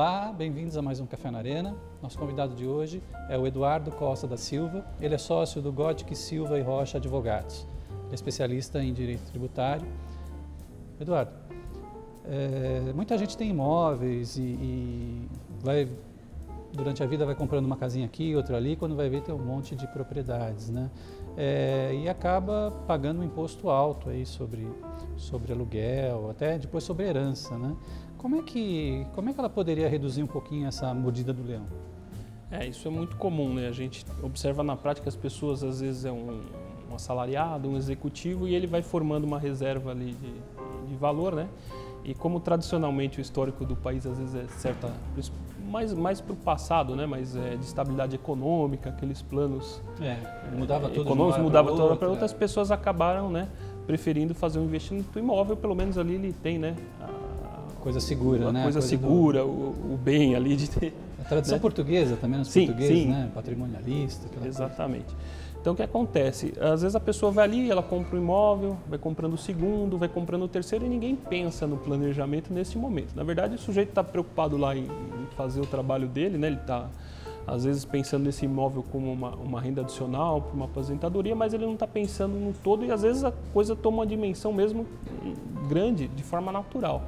Olá, bem-vindos a mais um Café na Arena. Nosso convidado de hoje é o Eduardo Costa da Silva. Ele é sócio do Gottic Silva e Rocha Advogados. Ele é especialista em direito tributário. Eduardo, muita gente tem imóveis e vai, durante a vida vai comprando uma casinha aqui, outra ali, quando vai ver tem um monte de propriedades, né? E acaba pagando um imposto alto aí sobre aluguel, até depois sobre herança, né? Como é que ela poderia reduzir um pouquinho essa mordida do leão? Isso é muito comum, né? A gente observa na prática as pessoas, às vezes é um assalariado, um executivo, e ele vai formando uma reserva ali de valor, né? E como tradicionalmente o histórico do país às vezes é certa, mais para o passado, né? Mas de estabilidade econômica, aqueles planos mudava tudo econômicos, mudava toda para outras pessoas acabaram, né? Preferindo fazer um investimento imóvel, pelo menos ali ele tem, né? Coisa segura, né? Coisa segura, o bem ali de ter. A tradição portuguesa também, os portugueses, né? Patrimonialista. Exatamente. Então o que acontece? Às vezes a pessoa vai ali, ela compra um imóvel, vai comprando o segundo, vai comprando o terceiro e ninguém pensa no planejamento nesse momento. Na verdade, o sujeito está preocupado lá em fazer o trabalho dele, né? Ele está às vezes pensando nesse imóvel como uma renda adicional, para uma aposentadoria, mas ele não está pensando no todo e às vezes a coisa toma uma dimensão mesmo grande, de forma natural.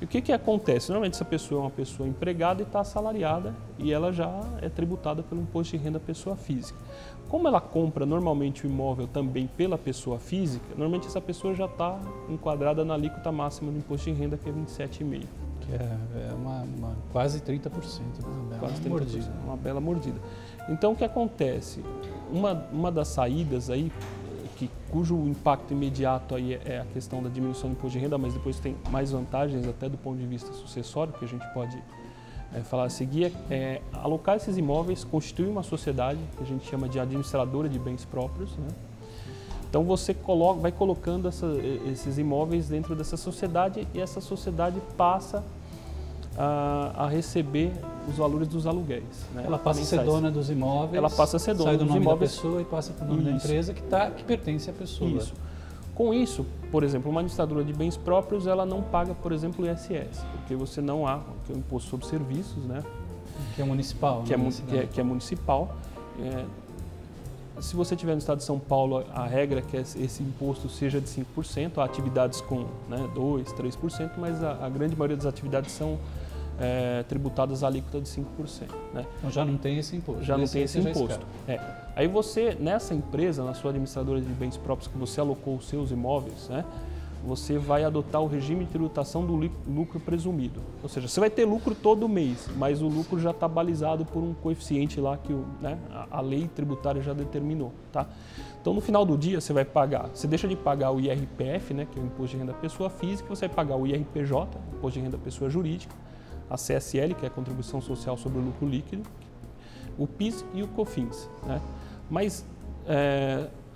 E o que acontece? Normalmente essa pessoa é uma pessoa empregada e está assalariada e ela já é tributada pelo imposto de renda pessoa física. Como ela compra normalmente o imóvel também pela pessoa física, normalmente essa pessoa já está enquadrada na alíquota máxima do imposto de renda, que é 27,5%. Que é quase 30%, né? Quase 30%, uma bela mordida. Então o que acontece? Uma das saídas aí, cujo impacto imediato aí é a questão da diminuição do imposto de renda, mas depois tem mais vantagens até do ponto de vista sucessório, que a gente pode falar a seguir, é alocar esses imóveis, constituir uma sociedade, que a gente chama de administradora de bens próprios, né? Então você vai colocando esses imóveis dentro dessa sociedade e essa sociedade passa a receber os valores dos aluguéis, né? Ela passa a ser dona dos imóveis, ela passa a ser dona dos imóveis, sai do nome da pessoa e passa para o nome da empresa que pertence à pessoa. Isso. Com isso, por exemplo, uma administradora de bens próprios, ela não paga, por exemplo, o ISS, porque você não há, que é o imposto sobre serviços, né? Que é municipal. Que é municipal. Se você estiver no estado de São Paulo, a regra é que esse imposto seja de 5%, há atividades com 2%, 3%, mas a grande maioria das atividades são tributadas à alíquota de 5%. Né? Então já não tem esse imposto. Já não tem esse imposto. Aí você, nessa empresa, na sua administradora de bens próprios, que você alocou os seus imóveis, né, você vai adotar o regime de tributação do lucro presumido. Ou seja, você vai ter lucro todo mês, mas o lucro já está balizado por um coeficiente lá que a lei tributária já determinou. Tá? Então, no final do dia, você deixa de pagar o IRPF, né, que é o Imposto de Renda Pessoa Física, você vai pagar o IRPJ, Imposto de Renda Pessoa Jurídica, a CSL, que é a Contribuição Social sobre o Lucro Líquido, o PIS e o COFINS. Né? Mas,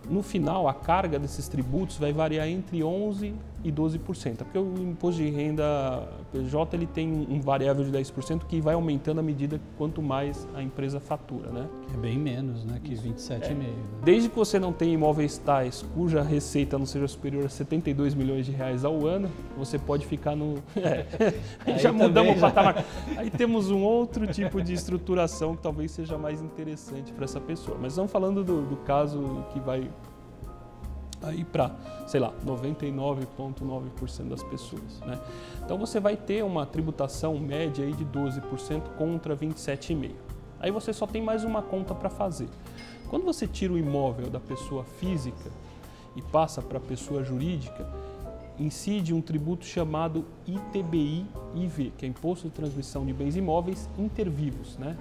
no final, a carga desses tributos vai variar entre 11% e 12%, porque o imposto de renda PJ ele tem um variável de 10% que vai aumentando à medida quanto mais a empresa fatura. Né? É bem menos, né, que 27,5%. Desde que você não tenha imóveis tais cuja receita não seja superior a 72 milhões de reais ao ano, você pode ficar no... já mudamos o patamar. Aí temos um outro tipo de estruturação que talvez seja mais interessante para essa pessoa. Mas estamos falando do caso que vai aí para, sei lá, 99,9% das pessoas. Né? Então você vai ter uma tributação média aí de 12% contra 27,5%. Aí você só tem mais uma conta para fazer. Quando você tira o imóvel da pessoa física e passa para a pessoa jurídica, incide um tributo chamado ITBI-IV, que é Imposto de Transmissão de Bens Imóveis Intervivos. Né?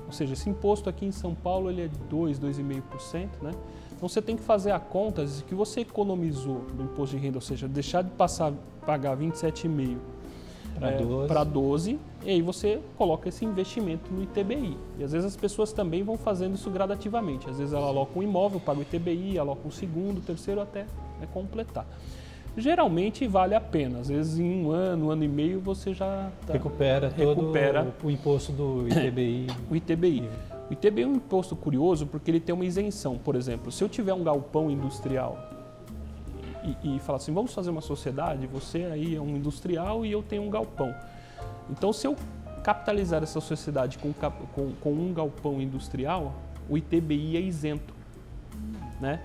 Ou seja, esse imposto aqui em São Paulo ele é de 2,5%, né? Então você tem que fazer a conta de que você economizou no imposto de renda, ou seja, deixar de pagar 27,5% para 12%, e aí você coloca esse investimento no ITBI. E às vezes as pessoas também vão fazendo isso gradativamente. Às vezes ela aloca um imóvel, paga o ITBI, aloca um segundo, terceiro até completar. Geralmente vale a pena, às vezes em um ano e meio você já recupera todo o imposto do ITBI. O ITBI. O ITBI é um imposto curioso porque ele tem uma isenção. Por exemplo, se eu tiver um galpão industrial e falar assim, vamos fazer uma sociedade, você aí é um industrial e eu tenho um galpão. Então, se eu capitalizar essa sociedade com um galpão industrial, o ITBI é isento, né?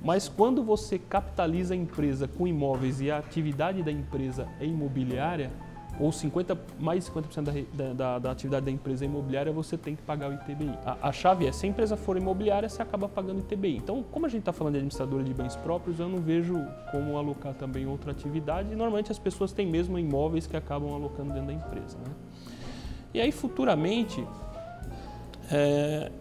Mas quando você capitaliza a empresa com imóveis e a atividade da empresa é imobiliária, ou mais de 50% da atividade da empresa é imobiliária, você tem que pagar o ITBI. A chave é, se a empresa for imobiliária, você acaba pagando ITBI. Então, como a gente está falando de administradora de bens próprios, eu não vejo como alocar também outra atividade. E, normalmente as pessoas têm mesmo imóveis que acabam alocando dentro da empresa, né? E aí, futuramente,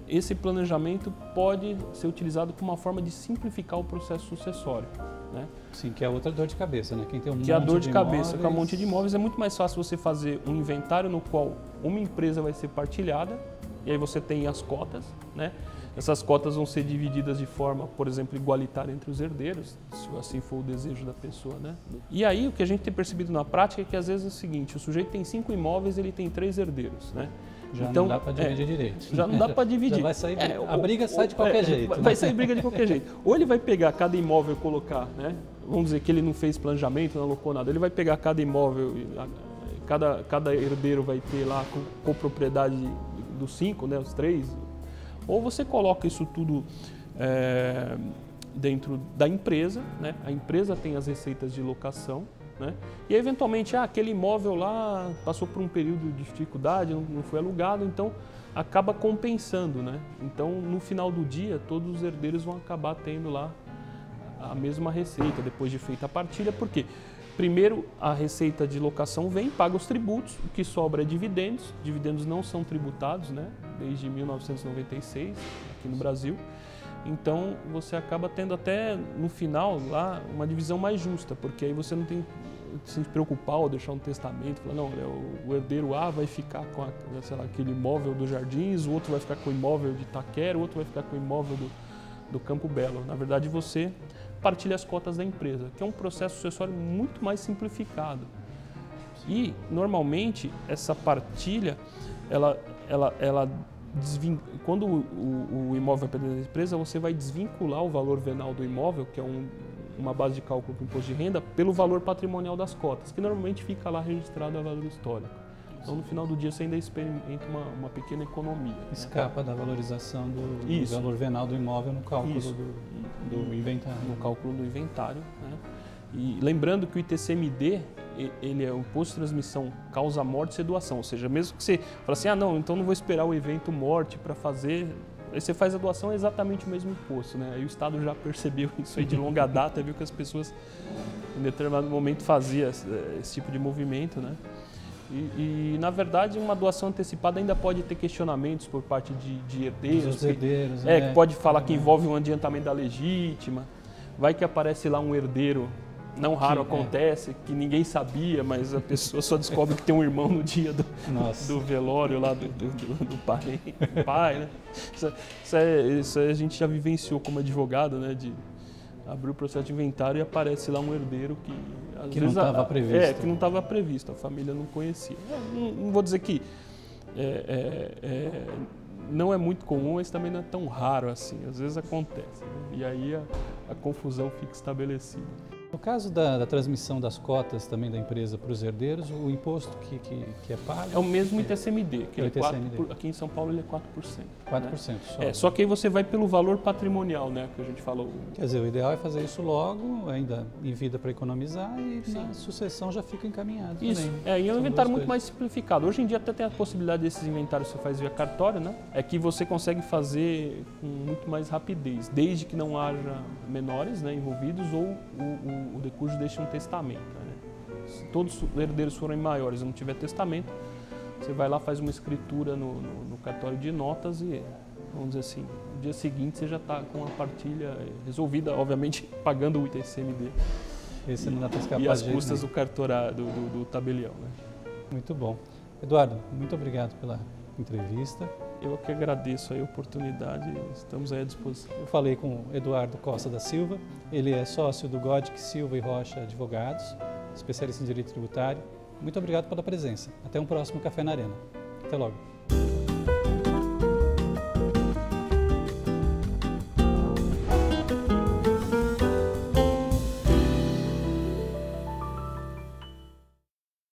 esse planejamento pode ser utilizado como uma forma de simplificar o processo sucessório, né? Sim, que é outra dor de cabeça, né? Quem tem um monte que é a dor de cabeça imóveis... com um monte de imóveis, é muito mais fácil você fazer um inventário no qual uma empresa vai ser partilhada e aí você tem as cotas, né? Essas cotas vão ser divididas de forma, por exemplo, igualitária entre os herdeiros, se assim for o desejo da pessoa, né? E aí o que a gente tem percebido na prática é que às vezes é o seguinte, o sujeito tem 5 imóveis, ele tem 3 herdeiros, né? Já então, não dá para dividir direito. Já não dá para dividir. Já vai sair, a briga sai de qualquer jeito. Vai sair briga de qualquer jeito. Ou ele vai pegar cada imóvel e colocar, né? Vamos dizer que ele não fez planejamento, não alocou nada. Ele vai pegar cada imóvel, cada herdeiro vai ter lá com propriedade dos 5, né? Os 3. Ou você coloca isso tudo dentro da empresa, né? A empresa tem as receitas de locação, né? E eventualmente aquele imóvel lá passou por um período de dificuldade, não foi alugado, então acaba compensando, né? Então no final do dia todos os herdeiros vão acabar tendo lá a mesma receita depois de feita a partilha, porque primeiro a receita de locação vem, paga os tributos, o que sobra é dividendos, dividendos não são tributados, né? Desde 1996 aqui no Brasil. Então você acaba tendo até no final lá uma divisão mais justa, porque aí você não tem que se preocupar ou deixar um testamento, falar, não, o herdeiro A vai ficar com sei lá, aquele imóvel dos Jardins, o outro vai ficar com o imóvel de Itaquera, o outro vai ficar com o imóvel do Campo Belo. Na verdade você partilha as cotas da empresa, que é um processo sucessório muito mais simplificado. E normalmente essa partilha, quando o imóvel vai perder da empresa, você vai desvincular o valor venal do imóvel, que é uma base de cálculo para o imposto de renda, pelo valor patrimonial das cotas, que normalmente fica lá registrado a valor histórico. Então, no final do dia, você ainda experimenta uma pequena economia. Escapa, né, da valorização do valor venal do imóvel no cálculo do inventário. No cálculo do inventário, né? E lembrando que o ITCMD, ele é o imposto de transmissão causa morte e doação, ou seja, mesmo que você fale assim, não, então não vou esperar o evento morte para fazer, aí você faz a doação, é exatamente o mesmo imposto, né? Aí o Estado já percebeu isso aí de longa data, viu que as pessoas em determinado momento faziam esse tipo de movimento, né? E na verdade, uma doação antecipada ainda pode ter questionamentos por parte de herdeiros, que pode falar que envolve um adiantamento da legítima, vai que aparece lá um herdeiro. Não raro acontece, que ninguém sabia, mas a pessoa só descobre que tem um irmão no dia do velório lá do pai, né? Isso a gente já vivenciou como advogado, né? De abrir o processo de inventário e aparece lá um herdeiro que às vezes não estava previsto. Que não estava previsto, a família não conhecia. Não vou dizer que não é muito comum, mas também não é tão raro assim, às vezes acontece, né? E aí a confusão fica estabelecida. No caso da transmissão das cotas também da empresa para os herdeiros, o imposto que é pago... É o mesmo ITCMD, que aqui em São Paulo ele é 4%. 4%, né? só. Só que aí você vai pelo valor patrimonial, né, que a gente falou. Quer dizer, o ideal é fazer isso logo, ainda em vida para economizar e na sucessão já fica encaminhado isso. também. E é um inventário muito mais simplificado. Hoje em dia até tem a possibilidade desses inventários que você faz via cartório, né? É que você consegue fazer com muito mais rapidez, desde que não haja menores, né, envolvidos ou o decurso deixa um testamento, né? Se todos os herdeiros forem maiores e não tiver testamento, você vai lá, faz uma escritura no cartório de notas e, vamos dizer assim, no dia seguinte você já está com a partilha resolvida, obviamente pagando o ITCMD. Esse não dá para escapar e as custas do cartorário, do tabelião, né? Muito bom. Eduardo, muito obrigado pela entrevista. Eu que agradeço a oportunidade, estamos aí à disposição. Eu falei com o Eduardo Costa da Silva, ele é sócio do Godic Silva e Rocha Advogados, especialista em direito tributário. Muito obrigado pela presença. Até um próximo Café na Arena. Até logo.